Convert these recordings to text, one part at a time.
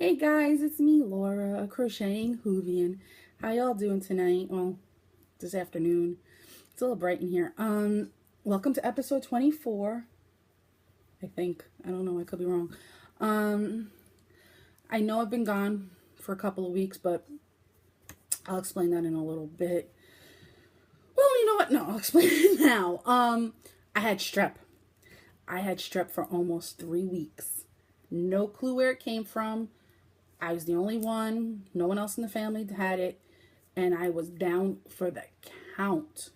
Hey guys, it's me, Laura, Crocheting Whovian. How y'all doing tonight? Well, this afternoon. It's a little bright in here. Welcome to episode 24. I think. I don't know, I could be wrong. I know I've been gone for a couple of weeks, but I'll explain that in a little bit. Well, you know what? No, I'll explain it now. I had strep. I had strep for almost 3 weeks. No clue where it came from. I was the only one. No one else in the family had it. And I was down for the count.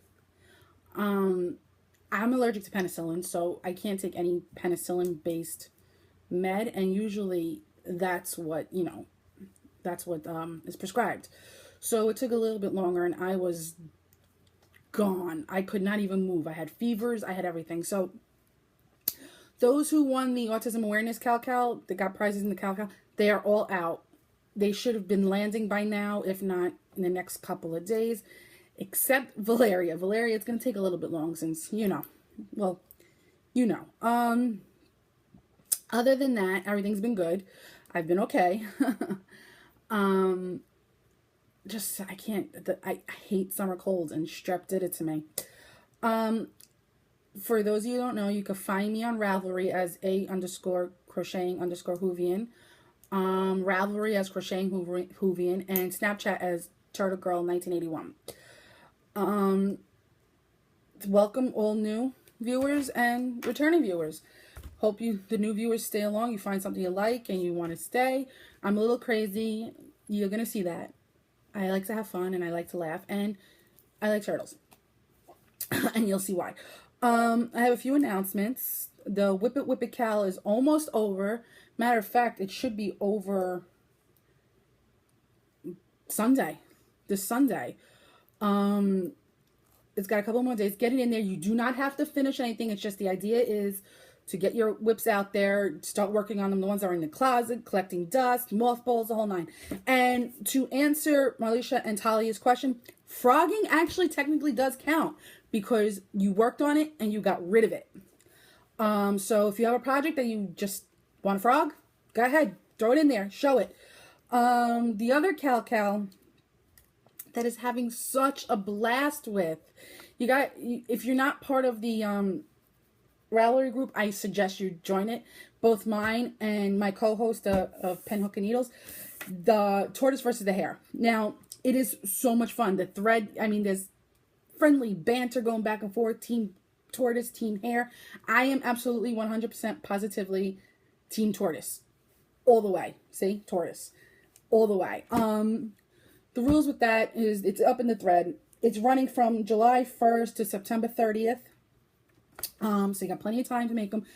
I'm allergic to penicillin, so I can't take any penicillin-based med. And usually that's what, is prescribed. So it took a little bit longer and I was gone. I could not even move. I had fevers. I had everything. So those who won the Autism Awareness Cal, that got prizes in the Cal, they are all out. They should have been landing by now, if not in the next couple of days, except Valeria. Valeria, it's going to take a little bit long since, Other than that, everything's been good. I've been okay. I hate summer colds, and strep did it to me. For those of you who don't know, you can find me on Ravelry as _crocheting_Whovian. Ravelry as Crocheting Whovian, and Snapchat as TurtleGirl1981. Welcome all new viewers and returning viewers. Hope the new viewers stay along. You find something you like and you want to stay. I'm a little crazy. You're going to see that. I like to have fun and I like to laugh and I like turtles. And you'll see why. I have a few announcements. The Whip It Cal is almost over. Matter of fact, it should be over Sunday. This Sunday. It's got a couple more days. Get it in there. You do not have to finish anything. It's just the idea is to get your whips out there, start working on them. The ones that are in the closet, collecting dust, mothballs, the whole nine. And to answer Marlisha and Talia's question, frogging actually technically does count because you worked on it and you got rid of it. So if you have a project that you just want to frog, go ahead, throw it in there, show it. The other Cal that is having such a blast with, if you're not part of the Ravelry Group, I suggest you join it. Both mine and my co-host of Pen, Hook, and Needles, the tortoise versus the hare. Now, it is so much fun. The thread, there's friendly banter going back and forth, team tortoise, team hare. I am absolutely 100% positively team tortoise. All the way. See? Tortoise. All the way. The rules with that is it's up in the thread. It's running from July 1st to September 30th. So you got plenty of time to make them.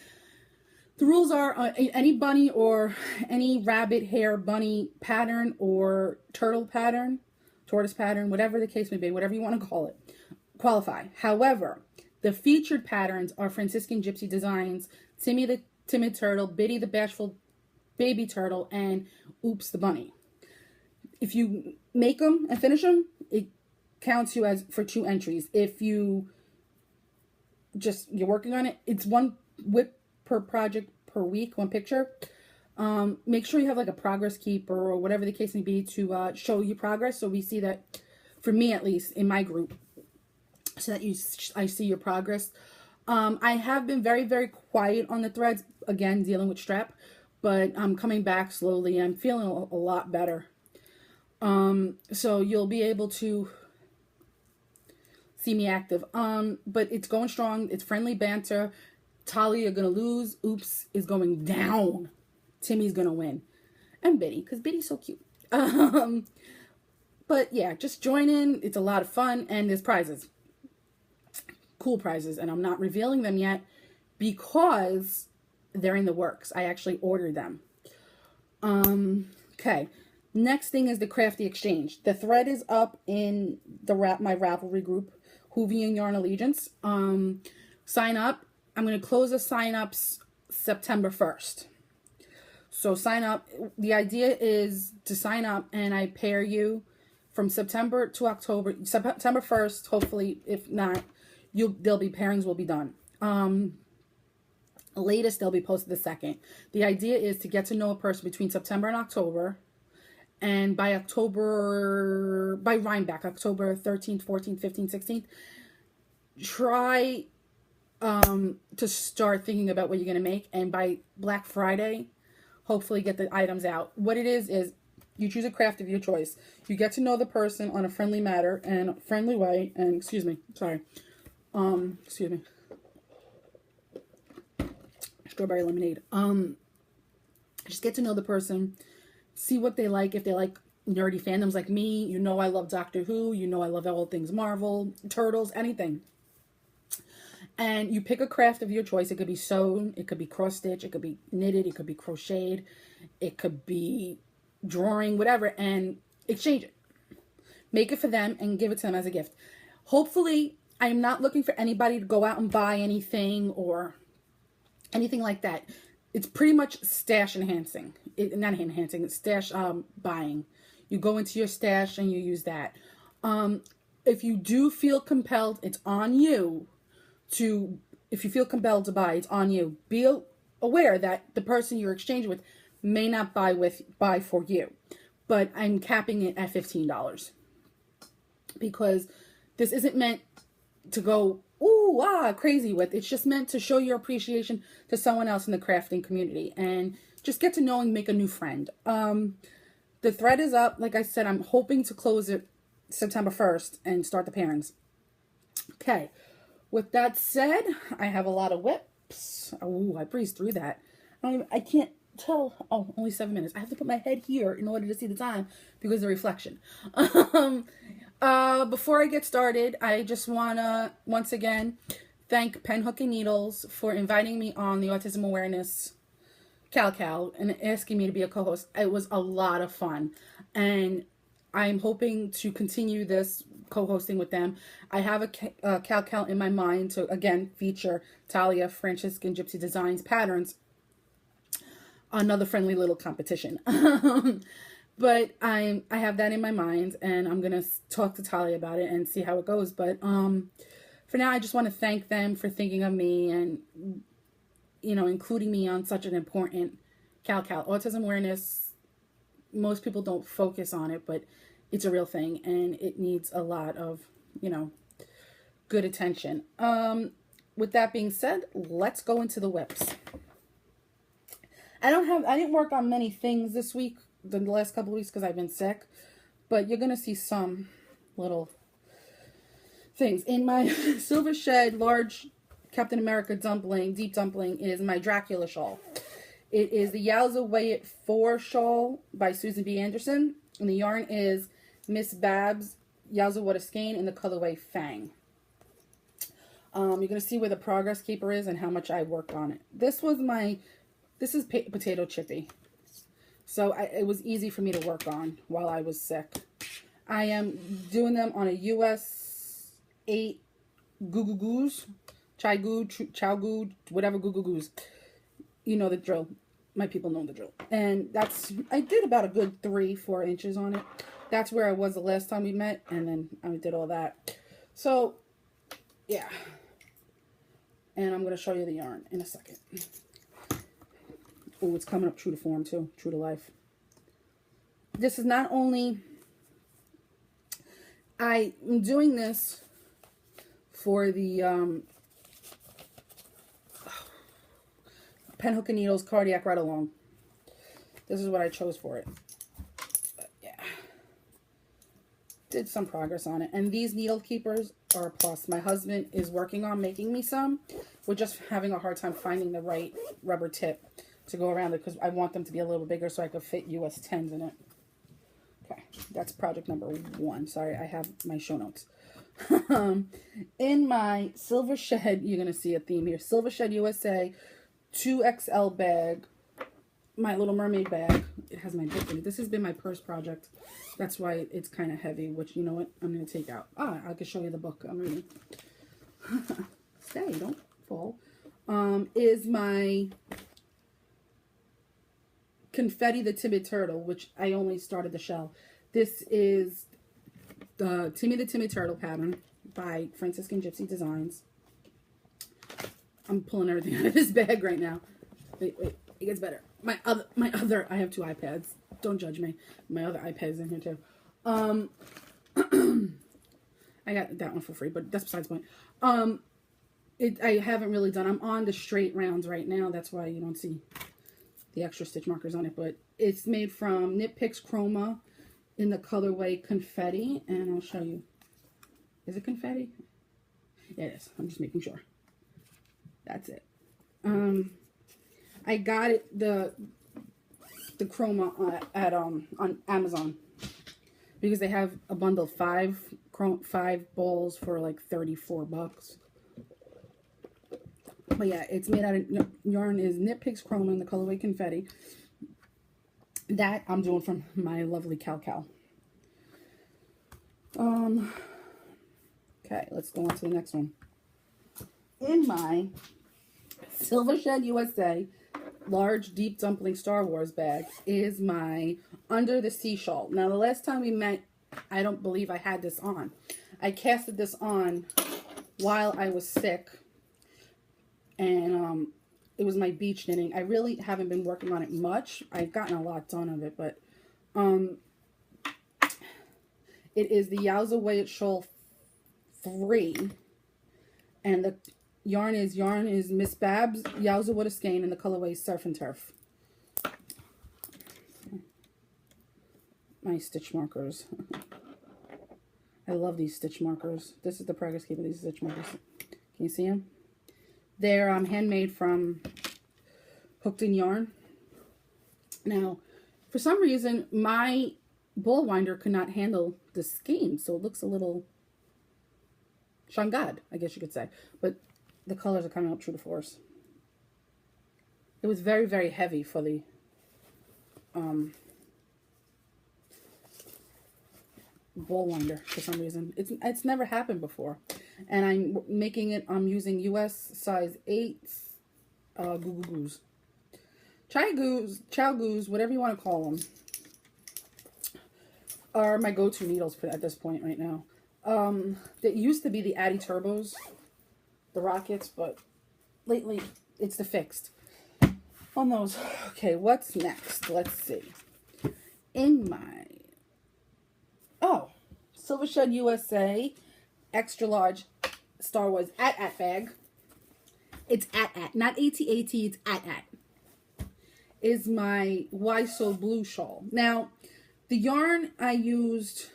The rules are any bunny or any rabbit, hare, bunny pattern or turtle pattern, tortoise pattern, whatever the case may be, whatever you want to call it, qualify. However, the featured patterns are Franciscan Gypsy Designs, Timmy the Timid Turtle, Biddy the Bashful Baby Turtle, and Oops the Bunny. If you make them and finish them, it counts you as for 2 entries. If you're working on it, it's 1 whip per project per week, 1 picture. Make sure you have like a progress keeper or whatever the case may be to show your progress. So we see that, for me at least, in my group, so that I see your progress. I have been very, very quiet on the threads, again, dealing with strep, but I'm coming back slowly. I'm feeling a lot better. So you'll be able to see me active. But it's going strong. It's friendly banter. Talia gonna lose. Oops is going down. Timmy's gonna win. And Biddy, because Biddy's so cute. But yeah, just join in. It's a lot of fun and there's prizes. Cool prizes. And I'm not revealing them yet because they're in the works. I actually ordered them. Okay. Next thing is the Crafty Exchange. The thread is up in my Ravelry group, Whovian Yarn Allegiance. Sign up. I'm going to close the sign-ups September 1st. So sign up. The idea is to sign up and I pair you from September to October. September 1st, hopefully. If not, pairings will be done. Latest, they'll be posted the 2nd. The idea is to get to know a person between September and October. And by Rhinebeck, October 13th, 14th, 15th, 16th, try to start thinking about what you're going to make. And by Black Friday, hopefully get the items out. What it is you choose a craft of your choice. You get to know the person on a friendly manner and friendly way. And excuse me, strawberry lemonade. Just get to know the person, see what they like. If they like nerdy fandoms like me, you know I love Doctor Who, you know I love all things Marvel, Turtles, anything. And you pick a craft of your choice. It could be sewn, it could be cross stitch, it could be knitted, it could be crocheted, it could be drawing, whatever, and exchange it. Make it for them and give it to them as a gift. Hopefully, I'm not looking for anybody to go out and buy anything or anything like that. It's pretty much stash enhancing. Not enhancing, it's stash buying. You go into your stash and you use that. If you do feel compelled, it's on you if you feel compelled to buy, it's on you. Be aware that the person you're exchanging with may not buy for you. But I'm capping it at $15. Because this isn't meant to go crazy with. It's just meant to show your appreciation to someone else in the crafting community and just get to know and make a new friend. The thread is up. Like I said, I'm hoping to close it September 1st and start the pairings. Okay. With that said, I have a lot of whips. I breezed through that. I can't tell. Oh, only 7 minutes. I have to put my head here in order to see the time because of the reflection. Before I get started, I just want to, once again, thank Pen Hook and Needles for inviting me on the Autism Awareness Cal and asking me to be a co-host. It was a lot of fun. And I'm hoping to continue this co-hosting with them. I have a Cal in my mind to, again, feature Talia Franciscan Gypsy Designs patterns. Another friendly little competition. But I have that in my mind, and I'm going to talk to Talia about it and see how it goes. But for now, I just want to thank them for thinking of me and, including me on such an important Cal. Autism awareness, most people don't focus on it, but it's a real thing, and it needs a lot of, good attention. With that being said, let's go into the whips. I didn't work on many things this week, the last couple of weeks, because I've been sick, but you're going to see some little things. In my Silver Shed large Captain America dumpling, deep dumpling, is my Dracula shawl. It is the Yowza Weigh It 4 shawl by Susan B. Anderson, and the yarn is Miss Babs Yowza Water Skein in the colorway Fang. You're going to see where the progress keeper is and how much I worked on it. This is potato chippy. So it was easy for me to work on while I was sick. I am doing them on a US 8 Goo Goo Goos, Chai Goo, Chow Goo, whatever Goo Goo Goos. You know the drill. My people know the drill. And I did about a good 3-4 inches on it. That's where I was the last time we met, and then I did all that. So, yeah. And I'm going to show you the yarn in a second. Oh, it's coming up true to form, too. True to life. This is not only... I'm doing this for the Pen Hook and Needles Cardiac Ride Along. This is what I chose for it. But, yeah. Did some progress on it. And these needle keepers are a plus. My husband is working on making me some. We're just having a hard time finding the right rubber tip to go around it because I want them to be a little bigger so I could fit US 10s in it. Okay, that's project number 1. Sorry, I have my show notes. In my Silver Shed, you're going to see a theme here. Silver Shed USA 2XL bag. My Little Mermaid bag. It has my book in it. This has been my purse project. That's why it's kind of heavy, which, you know what, I'm going to take out. I can show you the book I'm reading. Stay, don't fall. Is my Confetti the Timid Turtle, which I only started the shell. This is the Timmy the Timid Turtle pattern by Franciscan Gypsy Designs. I'm pulling everything out of this bag right now. Wait, it gets better. My other, I have two iPads. Don't judge me. My other iPad's in here too. I got that one for free, but that's besides the point. I haven't really done. I'm on the straight rounds right now. That's why you don't see the extra stitch markers on it. But it's made from Knit Picks Chroma in the colorway Confetti, and I'll show you. Is it Confetti? Yeah, it is. I'm just making sure. That's it. I got it the chroma at on Amazon because they have a bundle of five bowls for like $34. But yeah, it's made out of yarn is Knit Picks Chroma in the colorway Confetti. That I'm doing from my lovely Cal. Okay, let's go on to the next one. In my Silver Shed USA large deep dumpling Star Wars bag is my Under the Sea shawl. Now the last time we met, I don't believe I had this on. I casted this on while I was sick, and it was my beach knitting. I really haven't been working on it much. I've gotten a lot done of it, but it is the Yowza Way It Shawl 3, and the yarn is Miss Babs Yowza Wood of Skein in the colorway Surf and Turf. My stitch markers. I love these stitch markers. This is the progress keeper. These stitch markers. Can you see them? They're handmade from Hooked in Yarn. Now, for some reason, my ball winder could not handle the skein, so it looks a little shangad, I guess you could say. But the colors are coming up true to force. It was very, very heavy for the ball winder for some reason. It's never happened before. And I'm using US size 8 Goo Goo Goos. Chow Goos, whatever you want to call them, are my go-to needles at this point right now. That used to be the Addy Turbos, the Rockets, but lately it's the fixed on those. Okay, what's next? Let's see. In my Silver Shed USA extra large Star Wars at bag. It's at not AT, it's at is my Why So Blue shawl. Now the yarn I used,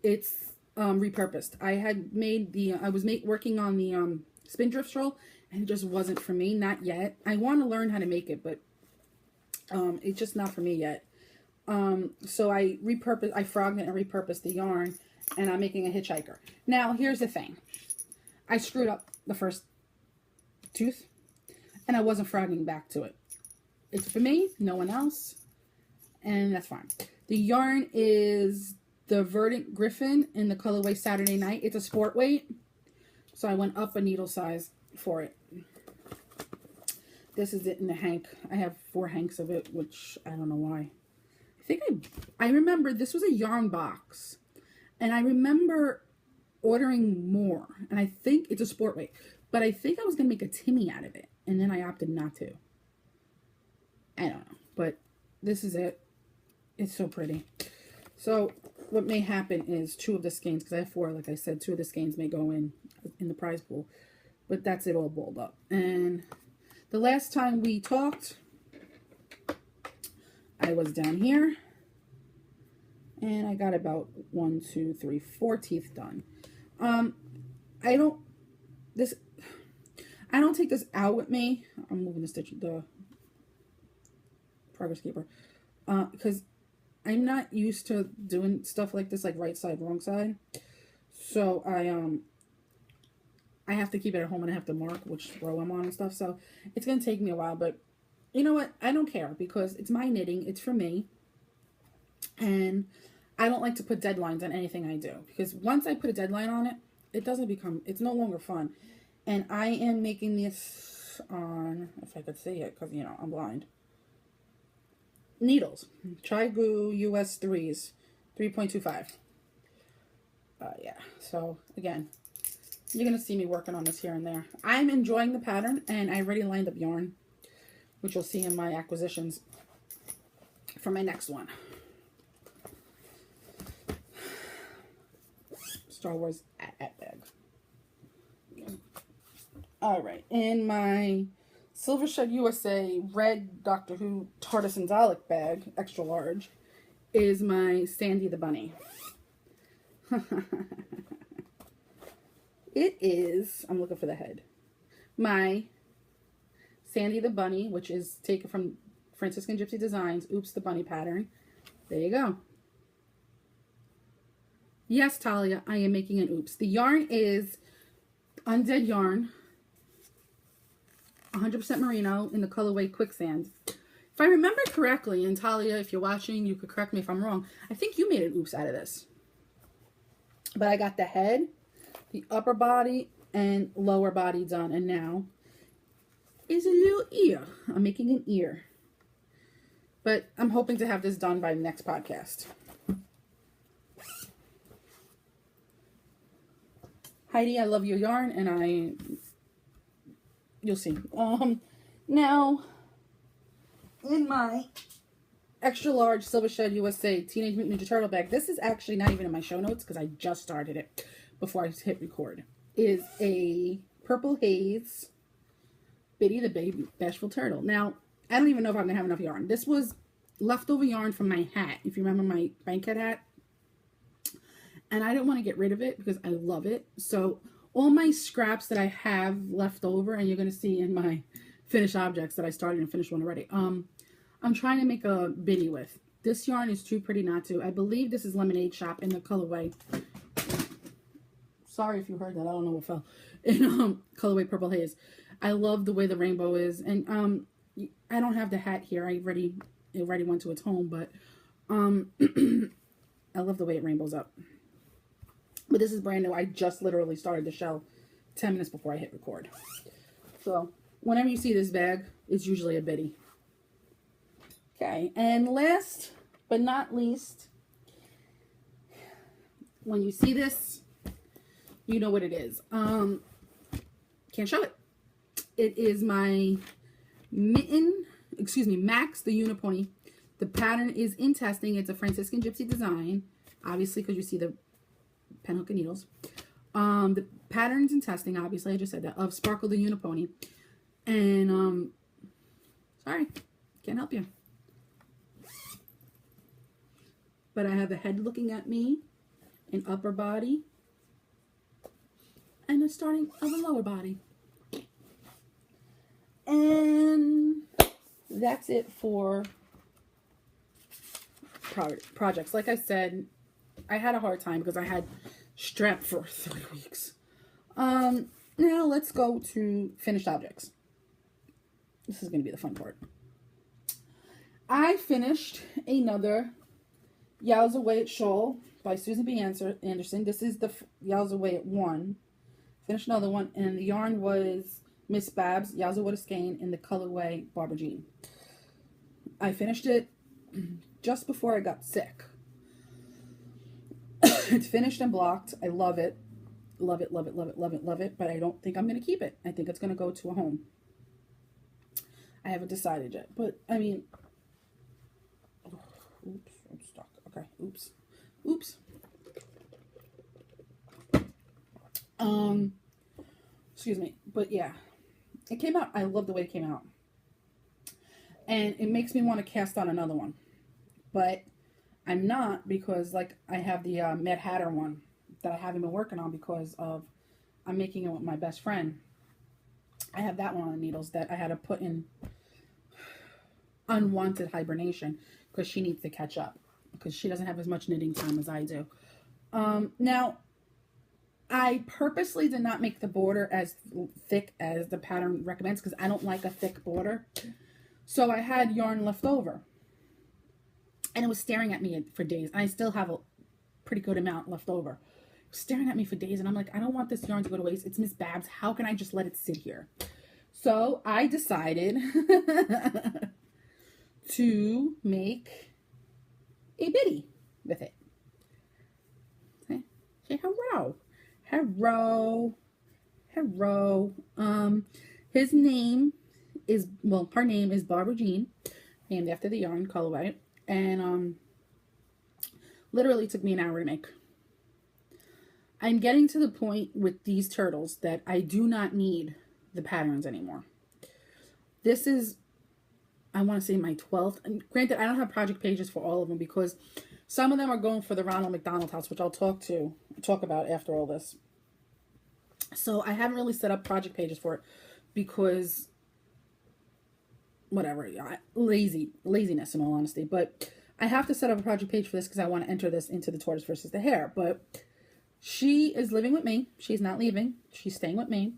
it's repurposed. I had made working on the Spindrift shawl, and it just wasn't for me, not yet. I want to learn how to make it, but it's just not for me yet. So I frogged it and repurposed the yarn, and I'm making a hitchhiker. Now here's the thing. I screwed up the first tooth, and I wasn't frogging back to it. It's for me, no one else, and that's fine. The yarn is the Verdant Griffin in the colorway Saturday Night. It's a sport weight, so I went up a needle size for it. This is it in the hank. I have 4 hanks of it, which I don't know why. I remember this was a yarn box, and I remember ordering more, and I think it's a sport weight, but I think I was going to make a Timmy out of it, and then I opted not to. I don't know, but this is it. It's so pretty. So what may happen is 2 of the skeins, because I have 4, like I said, 2 of the skeins may go in the prize pool, but that's it all balled up. And the last time we talked, I was down here, and I got about 1, 2, 3, 4 teeth done. I don't take this out with me. I'm moving the progress keeper, because I'm not used to doing stuff like this, like right side, wrong side. So I have to keep it at home, and I have to mark which row I'm on and stuff. So it's gonna take me a while, but you know what? I don't care, because it's my knitting. It's for me. And I don't like to put deadlines on anything I do, because once I put a deadline on it, it's no longer fun. And I am making this on, if I could see it, because, I'm blind. Needles. Tri-Goo US 3s, 3.25. Yeah, so again, You're going to see me working on this here and there. I'm enjoying the pattern, and I already lined up yarn, which you'll see in my acquisitions for my next one. Star Wars at bag. All right, in my Silver Shed USA red Doctor Who TARDIS and Dalek bag, extra large, is my Sandy the Bunny. It is, I'm looking for the head, my Sandy the Bunny, which is taken from Franciscan Gypsy Designs, Oops the Bunny pattern. There you go. Yes, Talia, I am making an oops. The yarn is Undead yarn, 100% merino in the colorway Quicksand. If I remember correctly, and Talia, if you're watching, you could correct me if I'm wrong, I think you made an oops out of this. But I got the head, the upper body, and lower body done, and now is a little ear. I'm making an ear. But I'm hoping to have this done by the next podcast. Heidi, I love your yarn, and you'll see. Now, in my extra large Silver Shed USA Teenage Mutant Ninja Turtle bag, this is actually not even in my show notes because I just started it before I hit record, is a Purple Haze Biddy the Baby Bashful Turtle. Now, I don't even know if I'm going to have enough yarn. This was leftover yarn from my hat, if you remember my Bankhead hat. And I didn't want to get rid of it because I love it. So all my scraps that I have left over, and you're going to see in my finished objects that I started and finished one already, I'm trying to make a biddy with. This yarn is too pretty not to. I believe this is Lemonade Shop in the colorway. Sorry if you heard that. I don't know what fell. In colorway Purple Haze. I love the way the rainbow is. And I don't have the hat here. It already went to its home, but I love the way it rainbows up. But this is brand new. I just literally started the shell 10 minutes before I hit record. So whenever you see this bag, it's usually a biddy. Okay, and last but not least, when you see this, you know what it is. Can't show it. It is my Max the Unipony. The pattern is in testing. It's a Franciscan Gypsy design, obviously, because you see the pen hook and needles. The pattern's in testing, obviously, I just said that, of Sparkle the Unipony. And, sorry, can't help you. But I have a head looking at me, an upper body, and a starting of a lower body. And that's it for projects. Like I said, I had a hard time because I had strep for 3 weeks. Now let's go to finished objects. This is going to be the fun part. I finished another Yowza Way It shawl by Susan B. Anderson. This is the Yowza Way It 1. Finished another one, and the yarn was Miss Babs Yowza Way It Skein in the colorway Barbara Jean. I finished it just before I got sick. It's finished and blocked. I love it. Love it, love it, love it, love it, love it. But I don't think I'm going to keep it. I think it's going to go to a home. I haven't decided yet. But, I mean... Oops, I'm stuck. Okay, oops. Oops. Excuse me. But, yeah. It came out. I love the way it came out. And it makes me want to cast on another one. But... I'm not, because like I have the Mad Hatter one that I haven't been working on because of I'm making it with my best friend. I have that one on the needles that I had to put in unwanted hibernation because she needs to catch up because she doesn't have as much knitting time as I do. Now, I purposely did not make the border as thick as the pattern recommends because I don't like a thick border. So I had yarn left over. And it was staring at me for days. And I still have a pretty good amount left over. It was staring at me for days. And I'm like, I don't want this yarn to go to waste. It's Miss Babs. How can I just let it sit here? So I decided to make a biddy with it. Say hello. Hello. Hello. His name is, well, her name is Barbara Jean, named after the yarn colorway. And literally took me an hour to make. I'm getting to the point with these turtles that I do not need the patterns anymore. This is, I want to say, my 12th. And granted, I don't have project pages for all of them because some of them are going for the Ronald McDonald House, which I'll talk about after all this. So I haven't really set up project pages for it because whatever, laziness in all honesty. But I have to set up a project page for this because I want to enter this into the tortoise versus the hare. But she is living with me. She's not leaving. She's staying with me.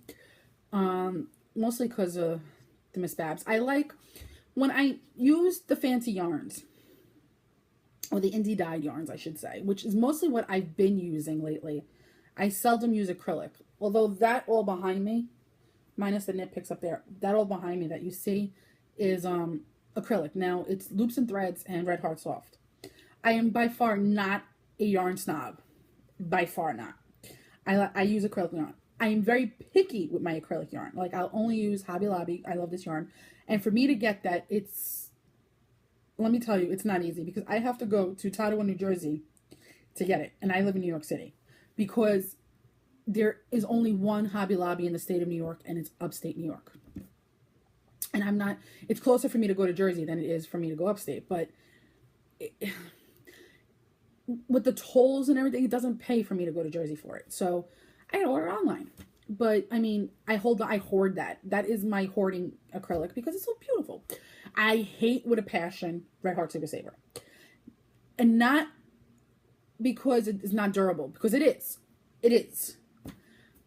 Mostly because of the Miss Babs. I like when I use the fancy yarns, or the indie dyed yarns, I should say, which is mostly what I've been using lately. I seldom use acrylic. Although that all behind me, minus the knit picks up there, that all behind me that you see is acrylic. Now, it's Loops and Threads and Red Heart Soft. I am by far not a yarn snob. By far not. I use acrylic yarn. I am very picky with my acrylic yarn. Like, I'll only use Hobby Lobby. I love this yarn. And for me to get that, let me tell you, it's not easy because I have to go to Ottawa, New Jersey to get it. And I live in New York City because there is only one Hobby Lobby in the state of New York, and it's upstate New York. And it's closer for me to go to Jersey than it is for me to go upstate. But with the tolls and everything, it doesn't pay for me to go to Jersey for it. So I gotta order online. But I mean, I hoard that. That is my hoarding acrylic because it's so beautiful. I hate with a passion Red Heart Super Saver. And not because it is not durable, because it is. It is.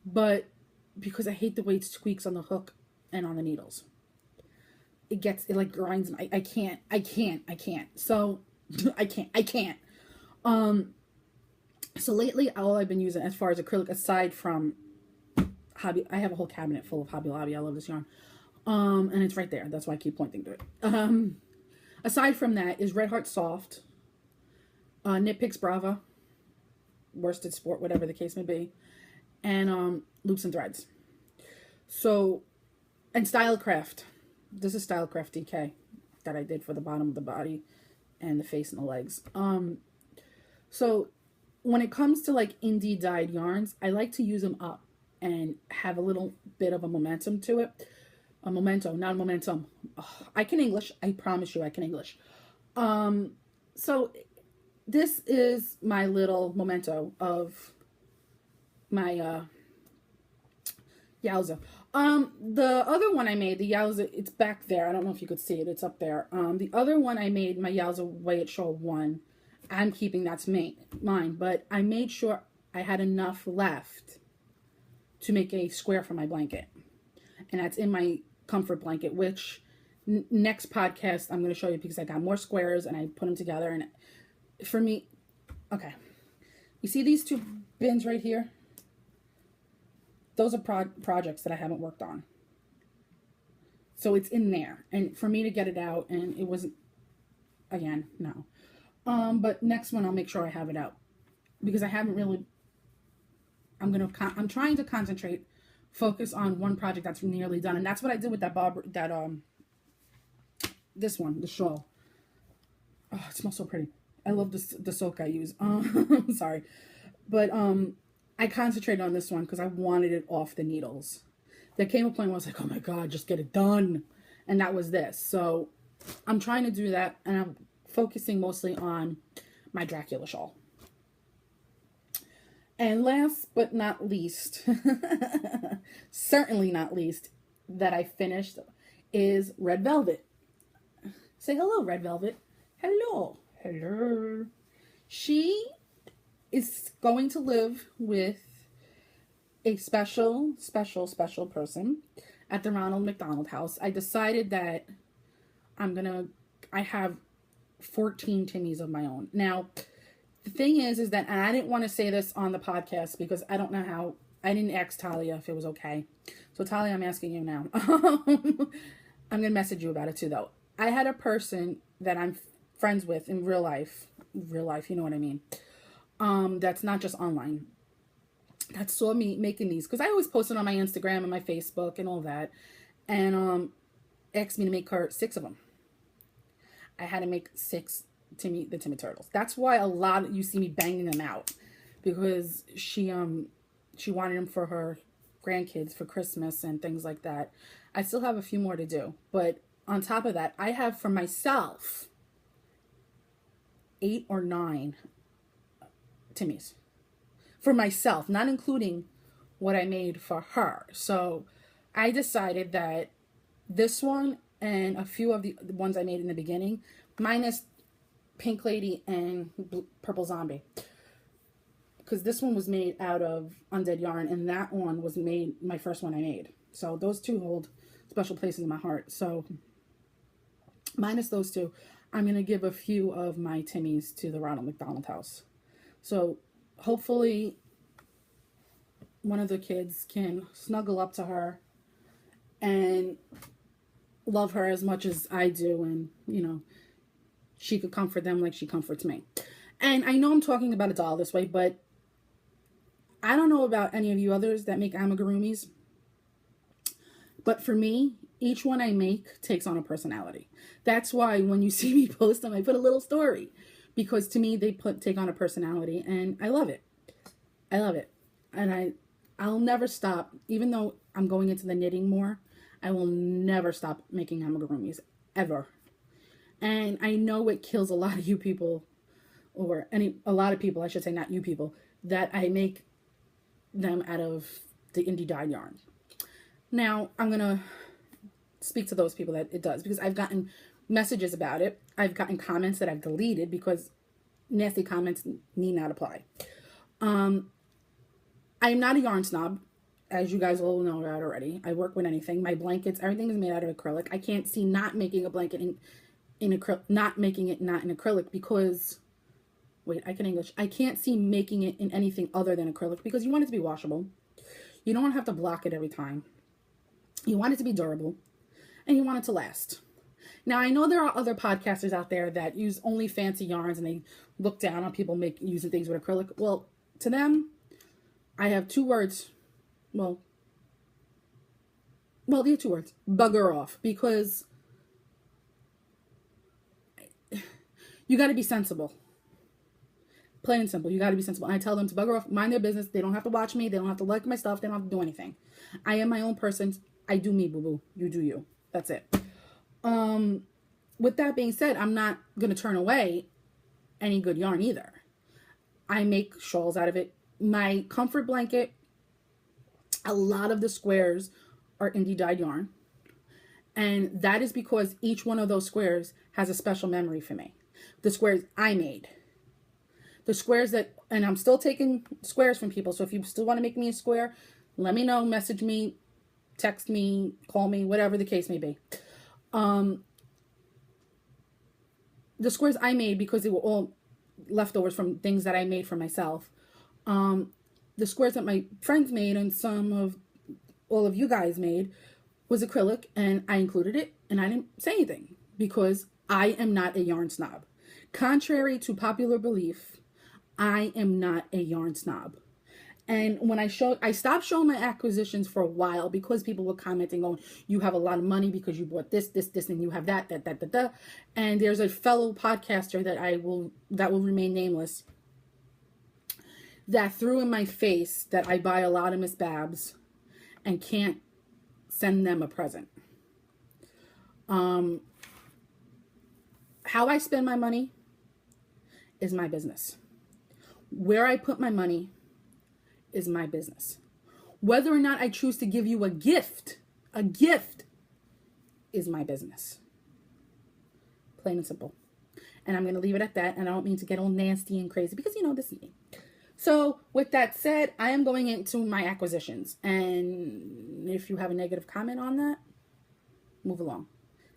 But because I hate the way it squeaks on the hook and on the needles. It like grinds, and I can't. So I can't. So lately, all I've been using as far as acrylic, aside from Hobby, I have a whole cabinet full of Hobby Lobby. I love this yarn. And it's right there. That's why I keep pointing to it. Aside from that is Red Heart Soft, Knit Picks Brava, Worsted Sport, whatever the case may be, and Loops and Threads. So, and Stylecraft. This is Stylecraft DK that I did for the bottom of the body and the face and the legs. So when it comes to like indie dyed yarns, I like to use them up and have a little bit of a momentum to it. A memento, not a momentum. Oh, I can English. I promise you I can English. So this is my little memento of my Yowza. The other one I made, the Yowza, it's back there. I don't know if you could see it. It's up there. The other one I made, my Yowza Way It Show 1. I'm keeping that's mine, but I made sure I had enough left to make a square for my blanket. And that's in my comfort blanket, which next podcast I'm going to show you because I got more squares and I put them together. And for me, okay. You see these two bins right here? Those are projects that I haven't worked on. So it's in there. And for me to get it out, and it wasn't, again, no. But next one I'll make sure I have it out. Because I haven't really, I'm trying to concentrate, focus on one project that's nearly done. And that's what I did with this one, the shawl. Oh, it smells so pretty. I love the soak I use. Sorry. But, I concentrated on this one because I wanted it off the needles. There came a point where I was like, oh my God, just get it done. And that was this. So I'm trying to do that, and I'm focusing mostly on my Dracula shawl. And last but not least, certainly not least, that I finished is Red Velvet. Say hello, Red Velvet. Hello. Hello. She is going to live with a special person at the Ronald McDonald House. I decided that I have 14 Timmies of my own. Now, the thing is that, and I didn't want to say this on the podcast because I don't know how, I didn't ask Talia if it was okay. So Talia, I'm asking you now. I'm going to message you about it too, though. I had a person that I'm friends with in real life, you know what I mean. That's not just online. that saw me making these, because I always post it on my Instagram and my Facebook and all that, and asked me to make her 6 of them. I had to make 6 the Timmy Turtles. That's why a lot you see me banging them out, because she wanted them for her grandkids for Christmas and things like that. I still have a few more to do, but on top of that, I have for myself 8 or 9 Timmys for myself, not including what I made for her. So I decided that this one and a few of the ones I made in the beginning, minus Pink Lady and Purple Zombie, because this one was made out of undead yarn and that one was made my first one I made. So those 2 hold special places in my heart. So minus those 2, I'm going to give a few of my Timmys to the Ronald McDonald House. So hopefully one of the kids can snuggle up to her and love her as much as I do, and you know, she could comfort them like she comforts me. And I know I'm talking about a doll this way, but I don't know about any of you others that make amigurumis, but for me, each one I make takes on a personality. That's why when you see me post them, I put a little story, because to me they take on a personality, and I love it. I love it, and I'll never stop. Even though I'm going into the knitting more, I will never stop making amigurumis, ever. And I know it kills a lot of you people, or a lot of people, I should say, not you people, that I make them out of the indie dyed yarn. Now, I'm going to speak to those people that it does, because I've gotten messages about it. I've gotten comments that I've deleted because nasty comments need not apply. I'm not a yarn snob, as you guys all know that already. I work with anything. My blankets, everything is made out of acrylic. I can't see not making a blanket in acrylic, not making it not in acrylic, because wait, I can English. I can't see making it in anything other than acrylic, because you want it to be washable. You don't have to block it every time. You want it to be durable, and you want it to last. Now, I know there are other podcasters out there that use only fancy yarns and they look down on people using things with acrylic. Well, to them, I have 2 words. Well, these are 2 words. Bugger off. Because you got to be sensible. Plain and simple. You got to be sensible. And I tell them to bugger off, mind their business. They don't have to watch me. They don't have to like my stuff. They don't have to do anything. I am my own person. I do me, boo-boo. You do you. That's it. With that being said, I'm not going to turn away any good yarn either. I make shawls out of it. My comfort blanket, a lot of the squares are indie dyed yarn. And that is because each one of those squares has a special memory for me. The squares I made. The squares that, and I'm still taking squares from people. So if you still want to make me a square, let me know, message me, text me, call me, whatever the case may be. The squares I made, because they were all leftovers from things that I made for myself. The squares that my friends made and some of all of you guys made was acrylic, and I included it, and I didn't say anything because I am not a yarn snob. Contrary to popular belief, I am not a yarn snob. And when I stopped showing my acquisitions for a while because people were commenting on, you have a lot of money because you bought this, and you have that. And there's a fellow podcaster that will remain nameless, that threw in my face that I buy a lot of Miss Babs and can't send them a present. How I spend my money is my business. Where I put my money is my business. Whether or not I choose to give you a gift is my business. Plain and simple. And I'm going to leave it at that. And I don't mean to get all nasty and crazy because, this is me. So with that said, I am going into my acquisitions. And if you have a negative comment on that, move along.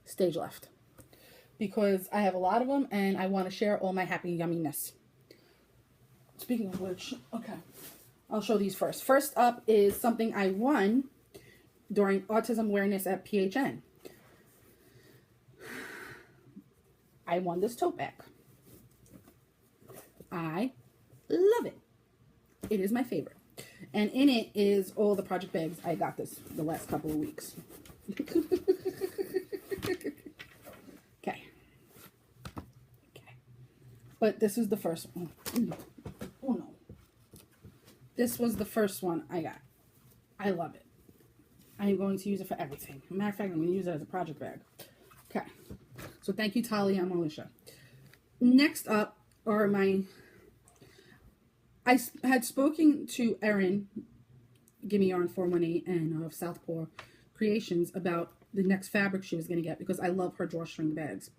Stage left. Because I have a lot of them and I want to share all my happy yumminess. Speaking of which, okay, I'll show these first. First up is something I won during Autism Awareness at PHN. I won this tote bag. I love it. It is my favorite. And in it is all the project bags I got the last couple of weeks. Okay. But this is the first one. Oh no. This was the first one I got. I love it. I'm going to use it for everything. As a matter of fact, I'm going to use it as a project bag. Okay. So thank you, Talia and Militia. Next up are I had spoken to Erin, Gimme Yarn 418, and of Southpaw Creations about the next fabric she was going to get because I love her drawstring bags.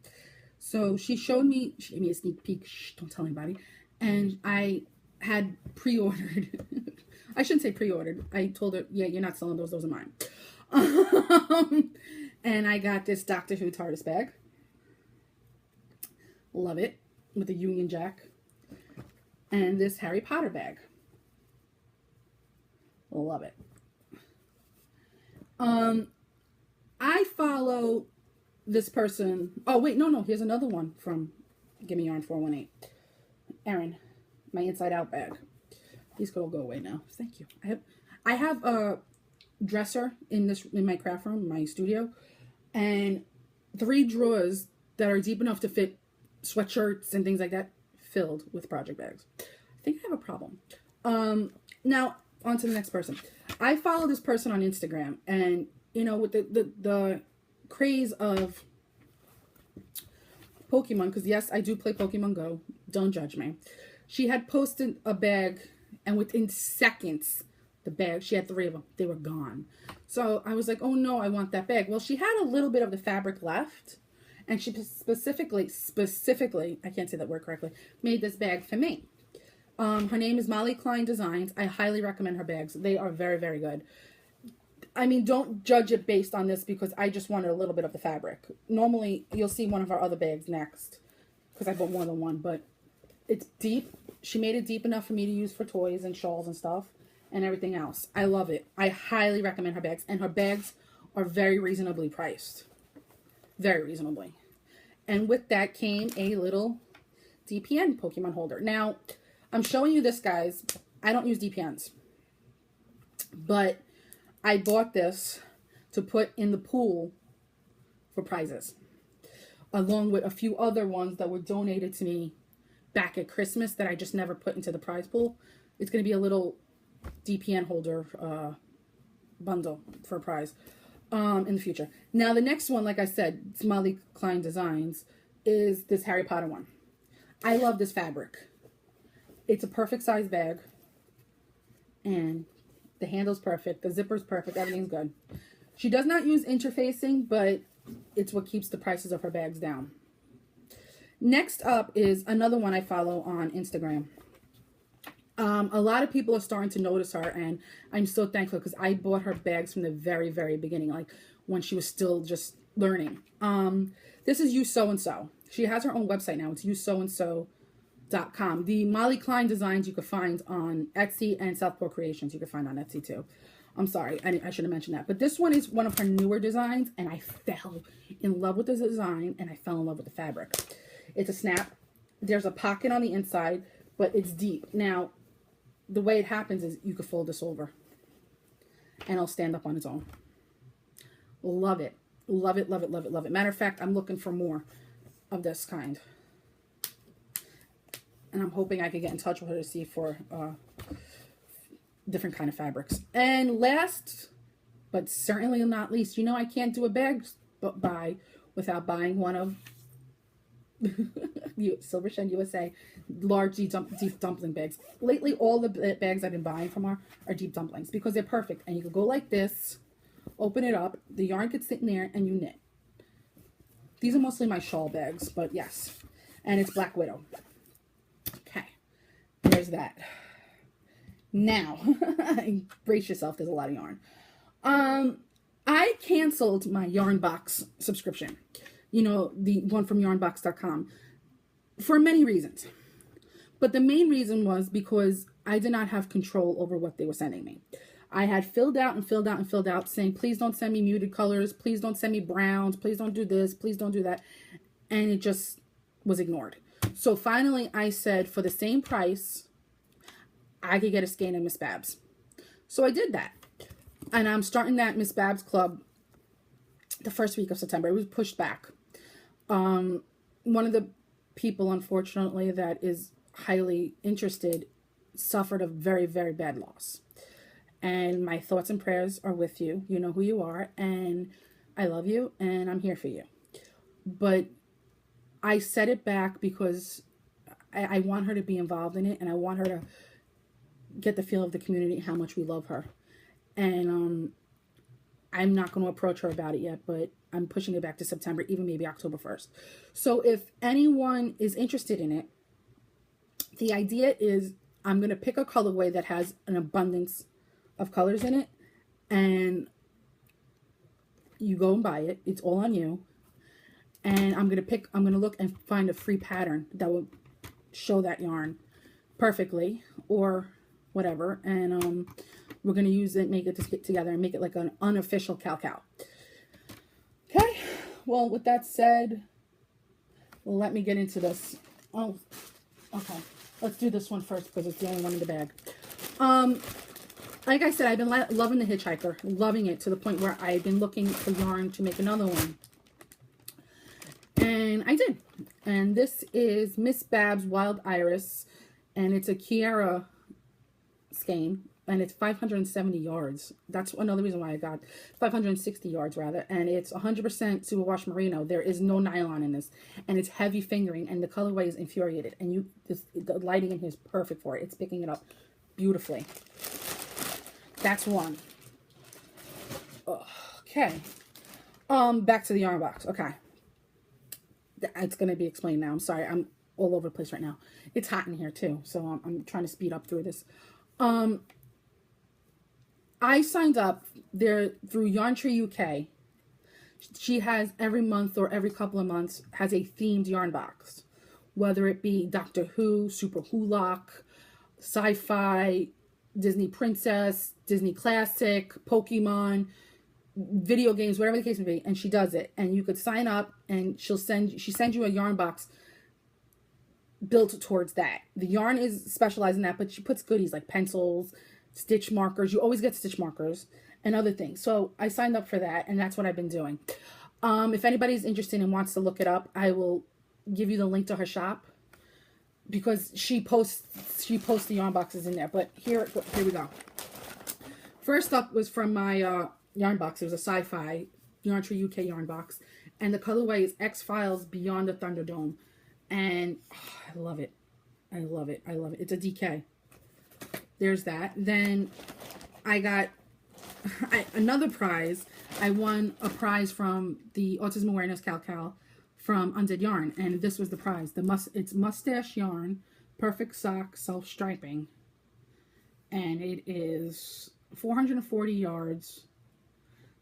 So she gave me a sneak peek. Shh, don't tell anybody. And I had pre-ordered. I shouldn't say pre-ordered. I told her, yeah, you're not selling those. Those are mine. And I got this Doctor Who TARDIS bag. Love it. With a Union Jack. And this Harry Potter bag. Love it. I follow this person. Oh, wait, no. Here's another one from Gimme Yarn 418. Erin, my Inside Out bag. These could all go away now. Thank you. I have a dresser in my craft room, my studio, and 3 drawers that are deep enough to fit sweatshirts and things like that filled with project bags. I think I have a problem. Now on to the next person. I follow this person on Instagram, and you know, with the craze of Pokemon, because yes, I do play Pokemon Go. Don't judge me. She had posted a bag, and within seconds, the bag, she had 3 of them. They were gone. So I was like, oh no, I want that bag. Well, she had a little bit of the fabric left, and she specifically, I can't say that word correctly, made this bag for me. Her name is Molly Klein Designs. I highly recommend her bags. They are very, very good. I mean, don't judge it based on this because I just wanted a little bit of the fabric. Normally, you'll see one of our other bags next because I bought more than one, but it's deep. She made it deep enough for me to use for toys and shawls and stuff and everything else. I love it. I highly recommend her bags, and her bags are very reasonably priced. Very reasonably. And with that came a little DPN Pokemon holder. Now, I'm showing you this, guys. I don't use DPNs. But I bought this to put in the pool for prizes. Along with a few other ones that were donated to me back at Christmas that I just never put into the prize pool. It's going to be a little DPN holder bundle for a prize in the future. Now, the next one, like I said, it's Molly Klein Designs, is this Harry Potter one. I love this fabric. It's a perfect size bag. And the handle's perfect. The zipper's perfect. Everything's good. She does not use interfacing, but it's what keeps the prices of her bags down. Next up is another one I follow on Instagram. A lot of people are starting to notice her, and I'm so thankful because I bought her bags from the very, very beginning, like when she was still just learning. This is You So and So. She has her own website now. It's yousoandso.com. The Molly Klein Designs you can find on Etsy, and Southpaw Creations you can find on Etsy too. I'm sorry, I should have mentioned that. But this one is one of her newer designs, and I fell in love with the design, and I fell in love with the fabric. It's a snap. There's a pocket on the inside, but it's deep. Now, the way it happens is you could fold this over, and it'll stand up on its own. Love it. Love it, love it, love it, love it. Matter of fact, I'm looking for more of this kind. And I'm hoping I can get in touch with her to see for different kind of fabrics. And last, but certainly not least, you know I can't do a bag buy without buying one of Silver Shen USA large deep dumpling bags. Lately, all the bags I've been buying from her are deep dumplings because they're perfect. And you could go like this, open it up, the yarn could sit in there, and you knit. These are mostly my shawl bags, but yes. And it's Black Widow. Okay, there's that. Now, brace yourself, there's a lot of yarn. I canceled my Yarn Box subscription. You know, the one from yarnbox.com. For many reasons. But the main reason was because I did not have control over what they were sending me. I had filled out and filled out and filled out saying, please don't send me muted colors. Please don't send me browns. Please don't do this. Please don't do that. And it just was ignored. So finally I said, for the same price, I could get a skein of Miss Babs. So I did that. And I'm starting that Miss Babs Club the first week of September. It was pushed back. One of the people, unfortunately, that is highly interested suffered a very, very bad loss. And my thoughts and prayers are with you. You know who you are. And I love you. And I'm here for you. But I set it back because I want her to be involved in it. And I want her to get the feel of the community, how much we love her. And I'm not going to approach her about it yet, but I'm pushing it back to September, even maybe October 1st. So if anyone is interested in it, the idea is I'm going to pick a colorway that has an abundance of colors in it, and you go and buy it. It's all on you. And I'm going to look and find a free pattern that will show that yarn perfectly or whatever. And we're going to use it, make it together and make it like an unofficial cow. Okay. Well, with that said, let me get into this. Oh, okay. Let's do this one first because it's the only one in the bag. Like I said, I've been loving the Hitchhiker, loving it to the point where I've been looking for yarn to make another one. And I did. And this is Miss Babs Wild Iris. And it's a Kiara skein. And it's 570 yards. That's another reason why I got 560 yards rather. And it's 100% superwash merino. There is no nylon in this. And it's heavy fingering. And the colorway is infuriated. And the lighting in here is perfect for it. It's picking it up beautifully. That's one. Okay. Back to the yarn box. Okay. It's going to be explained now. I'm sorry. I'm all over the place right now. It's hot in here too. So I'm trying to speed up through this. I signed up there through Yarn Tree UK. She has every month or every couple of months has a themed yarn box. Whether it be Doctor Who, Super Hulock, sci-fi, Disney Princess, Disney Classic, Pokemon, video games, whatever the case may be, and she does it. And you could sign up and she sends you a yarn box built towards that. The yarn is specialized in that, but she puts goodies like pencils, stitch markers. You always get stitch markers and other things. So I signed up for that, and that's what I've been doing. If anybody's interested and wants to look it up, I will give you the link to her shop because she posts the yarn boxes in there. But here we go. First up was from my yarn box. It was a sci-fi Yarn Tree UK yarn box, and the colorway is X-Files Beyond the Thunderdome, and I love it. I love it. I love it. It's a DK. There's that. Then I got another prize. I won a prize from the Autism Awareness Cal from Undead Yarn, and this was the prize. It's mustache yarn, perfect sock, self-striping, and it is 440 yards,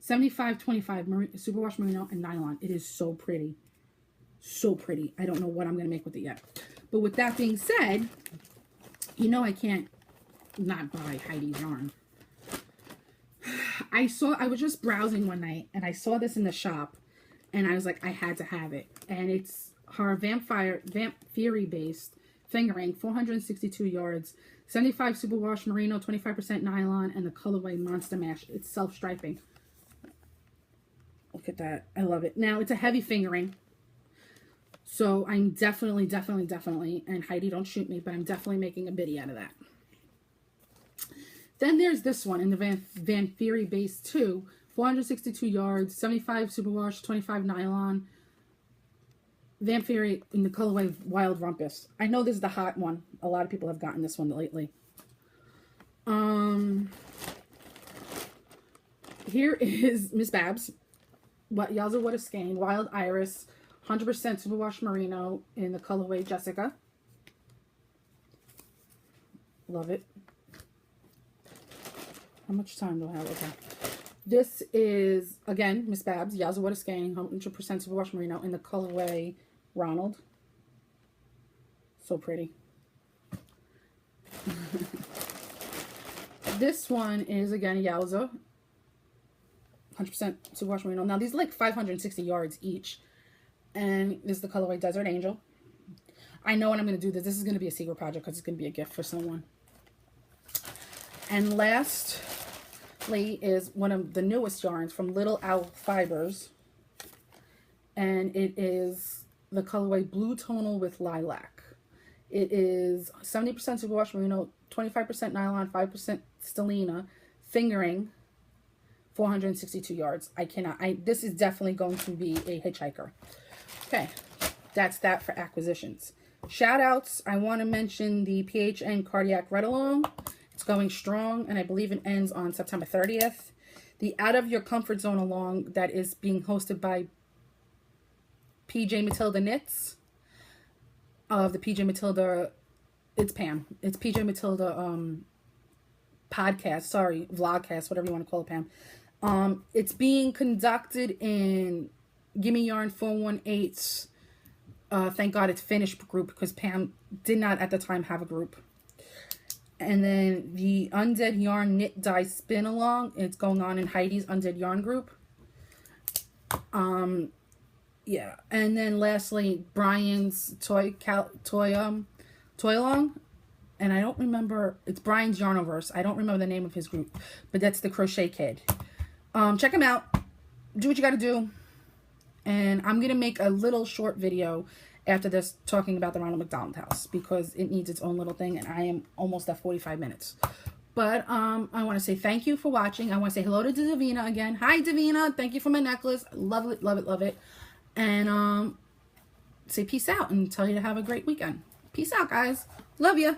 75/25 superwash merino and nylon. It is so pretty. So pretty. I don't know what I'm going to make with it yet. But with that being said, you know I can't not buy Heidi's yarn. I was just browsing one night and I saw this in the shop and I was like, I had to have it. And it's her Vamp Fury based fingering, 462 yards, 75 superwash merino, 25% nylon, and the colorway Monster Mash. It's self-striping. Look at that. I love it. Now, it's a heavy fingering. So I'm definitely, and Heidi, don't shoot me, but I'm definitely making a biddy out of that. Then there's this one in the Van Fury base 2, 462 yards, 75 superwash, 25 nylon. Van Fury in the colorway Wild Rumpus. I know this is the hot one. A lot of people have gotten this one lately. Here is Miss Babs. Yazoo What a Skein, Wild Iris, 100% superwash merino in the colorway Jessica. Love it. How much time do I have? Okay. This is, again, Miss Babs, Yazoo What a Skein, 100% superwash merino in the colorway Ronald. So pretty. This one is, again, Yowza. 100% superwash merino. Now, these are like 560 yards each. And this is the colorway Desert Angel. I know when I'm going to do this. This is going to be a secret project because it's going to be a gift for someone. And last lastly is one of the newest yarns from Little Owl Fibers. And it is the colorway Blue Tonal with Lilac. It is 70% superwash merino, 25% nylon, 5% stellina, fingering, 462 yards. This is definitely going to be a hitchhiker. Okay, that's that for acquisitions. Shout outs, I want to mention the PHN Cardiac Read Along. It's going strong, and I believe it ends on September 30th. The Out of Your Comfort Zone Along that is being hosted by PJ Matilda Knits of the PJ Matilda, it's Pam. It's PJ Matilda podcast, sorry, vlogcast, whatever you want to call it, Pam. It's being conducted in Gimme Yarn 418's Thank God It's Finished group, because Pam did not at the time have a group. And then the Undead Yarn Knit Dye Spin Along, it's going on in Heidi's Undead Yarn group. Yeah, and then lastly, Brian's Toy Along, and I don't remember, it's Brian's Yarniverse. I don't remember the name of his group, but that's the Crochet Kid. Check him out. Do what you got to do. And I'm going to make a little short video after this talking about the Ronald McDonald House, because it needs its own little thing, and I am almost at 45 minutes. But I want to say thank you for watching. I want to say hello to Davina again. Hi, Davina. Thank you for my necklace. Love it, love it, love it. And say peace out and tell you to have a great weekend. Peace out, guys. Love you.